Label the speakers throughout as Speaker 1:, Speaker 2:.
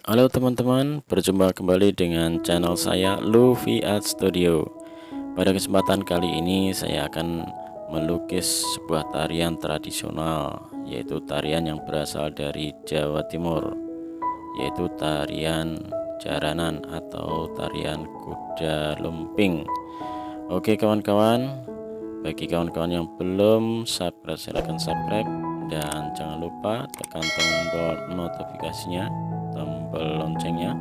Speaker 1: Halo teman-teman, berjumpa kembali dengan channel saya Luffy Art Studio. Pada kesempatan kali ini saya akan melukis sebuah tarian tradisional, yaitu tarian yang berasal dari Jawa Timur, yaitu tarian jaranan atau tarian kuda lumping. Oke kawan-kawan, bagi kawan-kawan yang belum subscribe silahkan subscribe, dan jangan lupa tekan tombol notifikasinya, tombol loncengnya,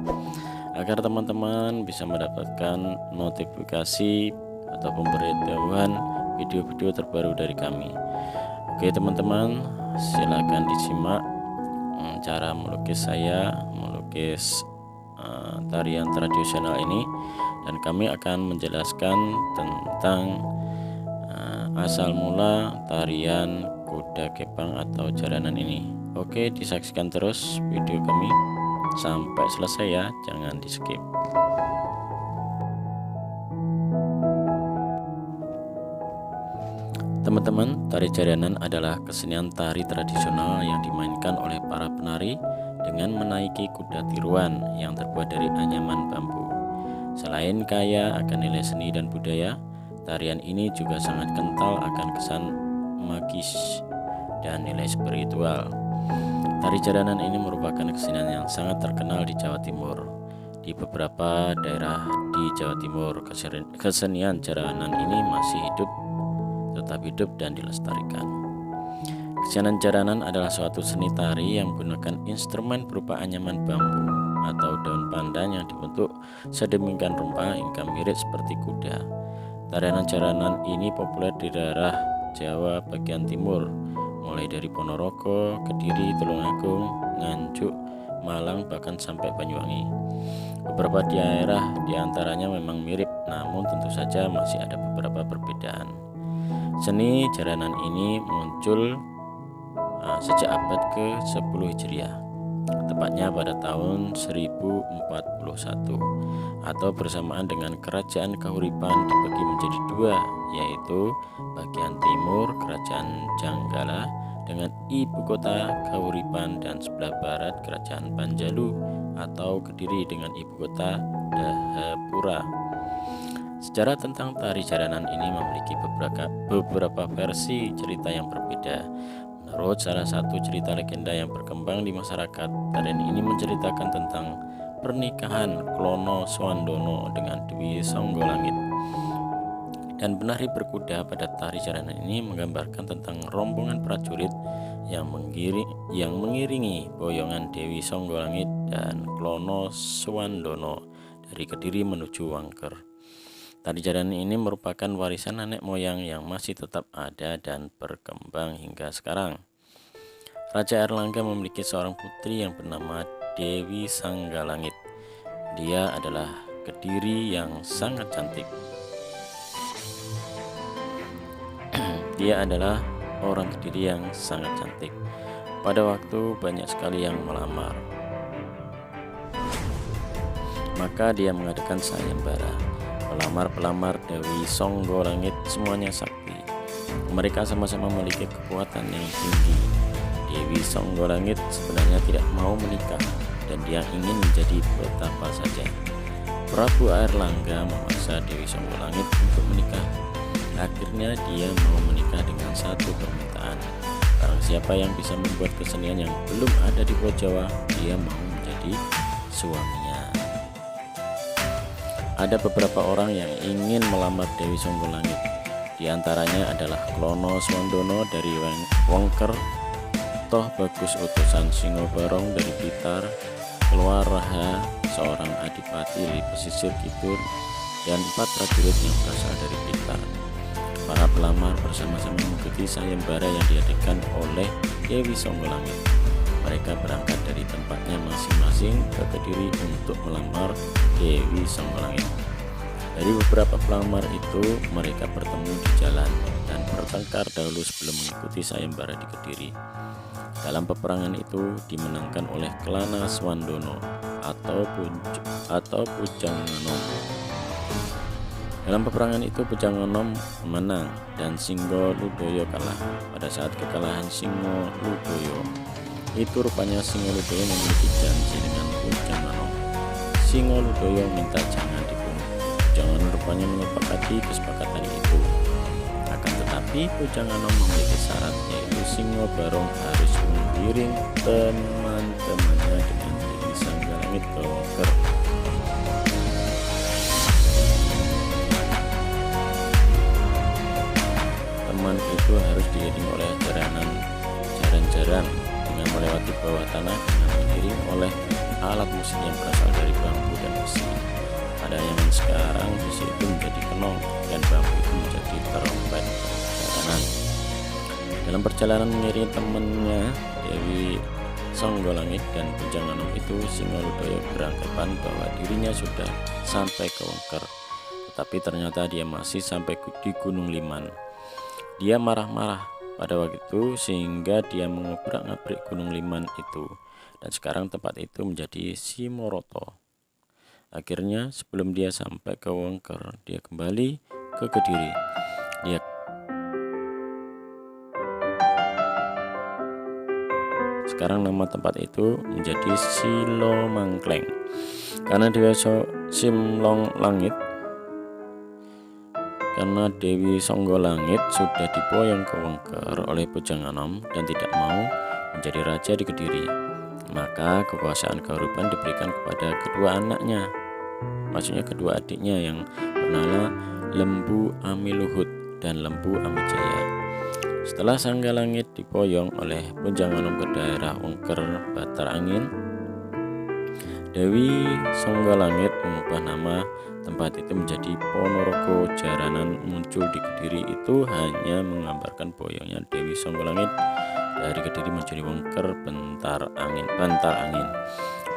Speaker 1: agar teman-teman bisa mendapatkan notifikasi atau pemberitahuan video-video terbaru dari kami. Oke teman-teman, silakan disimak cara melukis saya melukis tarian tradisional ini, dan kami akan menjelaskan tentang asal mula tarian kuda kepang atau jaranan ini. Oke, disaksikan terus video kami sampai selesai ya, jangan di skip. Teman-teman, tari jaranan adalah kesenian tari tradisional yang dimainkan oleh para penari dengan menaiki kuda tiruan yang terbuat dari anyaman bambu. Selain kaya akan nilai seni dan budaya, tarian ini juga sangat kental akan kesan magis dan nilai spiritual. Tari jaranan ini merupakan kesenian yang sangat terkenal di Jawa Timur. Di beberapa daerah di Jawa Timur, kesenian jaranan ini masih tetap hidup dan dilestarikan. Kesenian jaranan adalah suatu seni tari yang menggunakan instrumen berupa anyaman bambu atau daun pandan yang dibentuk sedemikian rupa hingga mirip seperti kuda. Tarian jaranan ini populer di daerah Jawa bagian timur, mulai dari Ponorogo, Kediri, Tulungagung, Nganjuk, Malang, bahkan sampai Banyuwangi. Beberapa daerah diantaranya memang mirip, namun tentu saja masih ada beberapa perbedaan. Seni jaranan ini muncul sejak abad ke-10 Hijriah, tepatnya pada tahun 1041, atau bersamaan dengan kerajaan Kahuripan dibagi menjadi dua, yaitu bagian timur kerajaan Janggala dengan ibu kota Kahuripan, dan sebelah barat kerajaan Panjalu atau Kediri dengan ibu kota Dahapura. Sejarah tentang tari jaranan ini memiliki beberapa versi cerita yang berbeda. Menurut salah satu cerita legenda yang berkembang di masyarakat, tarian ini menceritakan tentang pernikahan Klono Swandono dengan Dewi Songgolangit. Dan penari berkuda pada tari jaranan ini menggambarkan tentang rombongan prajurit yang mengiringi boyongan Dewi Songgolangit dan Klono Swandono dari Kediri menuju Wangker. Tari jaranan ini merupakan warisan nenek moyang yang masih tetap ada dan berkembang hingga sekarang. Raja Airlangga memiliki seorang putri yang bernama Dewi Sanggalangit. Dia adalah Kediri yang sangat cantik. Dia adalah orang Kediri yang sangat cantik. Pada waktu banyak sekali yang melamar, maka dia mengadakan sayembara. Pelamar-pelamar Dewi Songgolangit semuanya sakti. Mereka sama-sama memiliki kekuatan yang tinggi. Dewi Songgolangit sebenarnya tidak mau menikah, dan dia ingin menjadi betapa saja. Prabu Airlangga memaksa Dewi Songgolangit untuk menikah. Akhirnya dia mau menikah dengan satu permintaan. Barang siapa yang bisa membuat kesenian yang belum ada di Pulau Jawa, dia mau menjadi suaminya. Ada beberapa orang yang ingin melamar Dewi Songgolangit. Di antaranya adalah Klono Swandono dari Wangker, Toh Bagus utusan Singobarong dari Blitar, Keluaraha seorang adipati dari pesisir kidul, dan 4 prajurit yang berasal dari Blitar. Para pelamar bersama-sama mengikuti sayembara yang diadakan oleh Dewi Songgolangit. Mereka berangkat dari tempatnya masing-masing ke Kediri untuk melamar Dewi Songgolangit. Dari beberapa pelamar itu, mereka bertemu di jalan dan bertengkar dahulu sebelum mengikuti sayembara di Kediri. Dalam peperangan itu dimenangkan oleh Klana Swandono atau Pujanganom. Dalam peperangan itu Pujanganom menang dan Singgo Ludoyo kalah. Pada saat kekalahan Singgo Ludoyo, itu rupanya Singoludaya memiliki janji dengan Pujanganom. Singoludaya minta jangan dibunuh. Pujanganom rupanya menyepakati kesepakatan itu. Akan tetapi Pujanganom memiliki syarat, yaitu Singobarong harus menggiring teman-temannya dengan Dewi Sanggalangit ke Wengker. Teman itu harus diiringi oleh jaran-jaran dengan melewati bawah tanah dengan diiring oleh alat musik yang berasal dari bambu dan besi. Pada zaman sekarang besi itu menjadi kenong dan bambu itu menjadi trompet perjalanan. Dalam perjalanan mengiringi temannya Dewi Songgolangit dan Pujanganom itu, Singoludaya beranggapan bahwa dirinya sudah sampai ke Wengker, tetapi ternyata dia masih sampai di Gunung Liman. Dia marah-marah pada waktu itu sehingga dia mengobrak-ngabrik Gunung Liman itu, dan sekarang tempat itu menjadi Simoroto. Akhirnya sebelum dia sampai ke Wengker, dia kembali ke Kediri. Sekarang nama tempat itu menjadi Silomangkleng karena Dewi Songgolangit sudah diboyong ke Wengker oleh Pujanganom dan tidak mau menjadi raja di Kediri. Maka kekuasaan keharupan diberikan kepada kedua anaknya, maksudnya kedua adiknya yang bernama Lembu Amiluhut dan Lembu Amijaya. Setelah Sanggalangit diboyong oleh Pujanganom ke daerah Wengker Batar Angin, Dewi Sanggalangit mengubah nama tempat itu menjadi Ponorogo. Jaranan muncul di Kediri itu hanya menggambarkan boyongnya Dewi Sanggalangit dari Kediri menjadi Wengker Bantar Angin.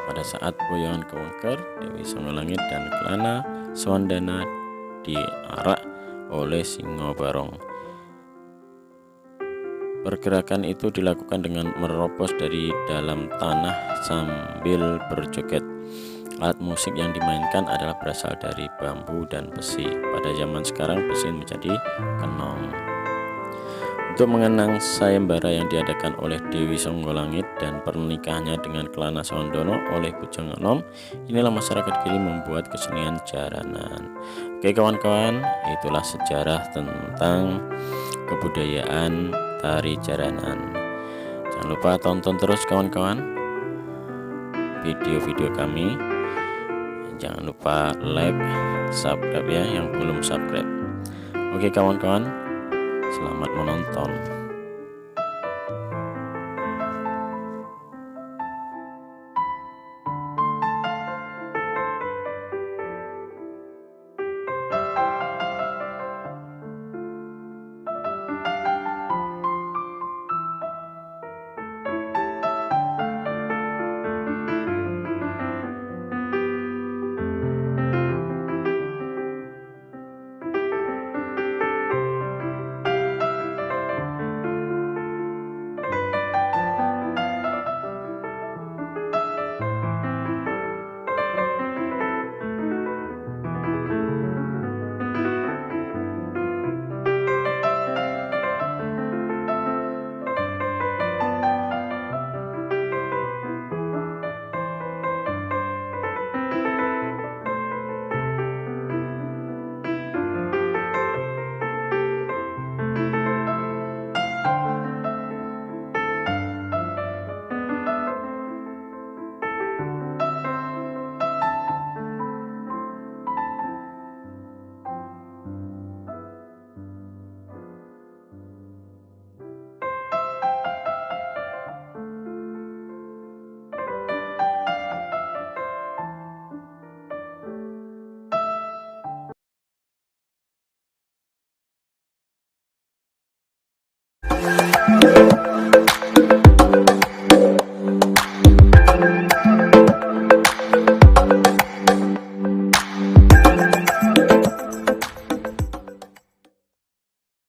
Speaker 1: Pada saat boyongan ke Wengker, Dewi Sanggalangit dan Kelana Swandana diarak oleh Singobarong. Pergerakan itu dilakukan dengan merobos dari dalam tanah sambil berjoget. Alat musik yang dimainkan adalah berasal dari bambu dan besi. Pada zaman sekarang besi menjadi kenong. Untuk mengenang sayembara yang diadakan oleh Dewi Songgolangit dan pernikahannya dengan Kelana Sondono oleh Pujanganom, inilah masyarakat Kediri membuat kesenian jaranan. Oke kawan-kawan, itulah sejarah tentang kebudayaan tari jaranan. Jangan lupa tonton terus kawan-kawan video-video kami. Jangan lupa like, subscribe ya yang belum subscribe. Oke kawan-kawan, selamat menonton.